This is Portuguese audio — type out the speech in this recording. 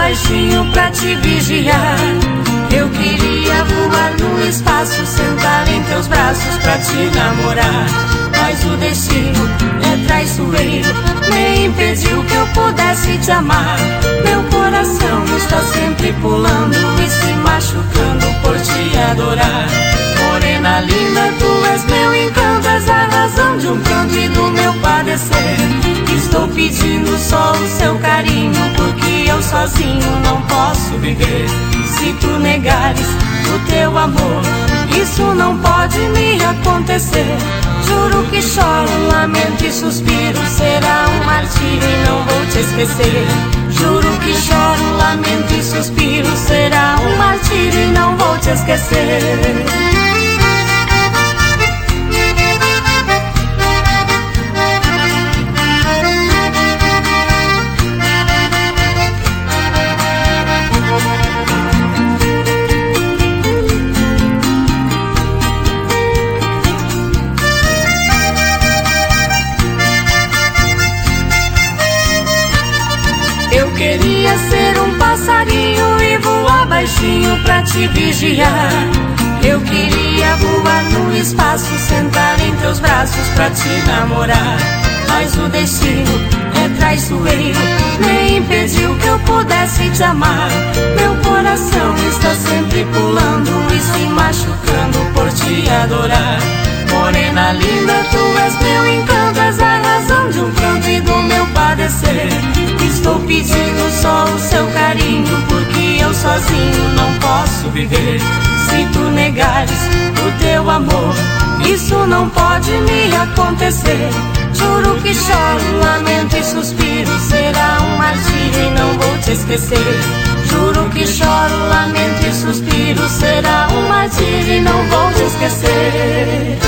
baixinho pra te vigiar. Eu queria voar no espaço, sentar em teus braços pra te namorar. Mas o destino é traiçoeiro, me impediu que eu pudesse te amar. Meu coração está sempre pulando e se machucando por te adorar. Morena linda, tu és meu encanto, és a razão de um pranto e do meu padecer. Estou pedindo só o seu carinho, porque eu sozinho não posso viver. Se tu negares o teu amor, isso não pode me acontecer. Juro que choro, lamento e suspiro, será um martírio e não vou te esquecer. Juro que choro, lamento e suspiro, será um martírio e não vou te esquecer. Eu queria ser um passarinho e voar baixinho pra te vigiar. Eu queria voar no espaço, sentar em teus braços pra te namorar. Mas o destino é traiçoeiro, me impediu que eu pudesse te amar. Meu coração está sempre pulando e se machucando por te adorar. Morena linda, tu és meu encanto, és a razão de um pranto e do meu padecer. Estou pedindo só o seu carinho, porque eu sozinho não posso viver. Se tu negares o teu amor, isso não pode me acontecer. Juro que choro, lamento e suspiro, será um martírio e não vou te esquecer. Juro que choro, lamento e suspiro, será um martírio e não vou te esquecer.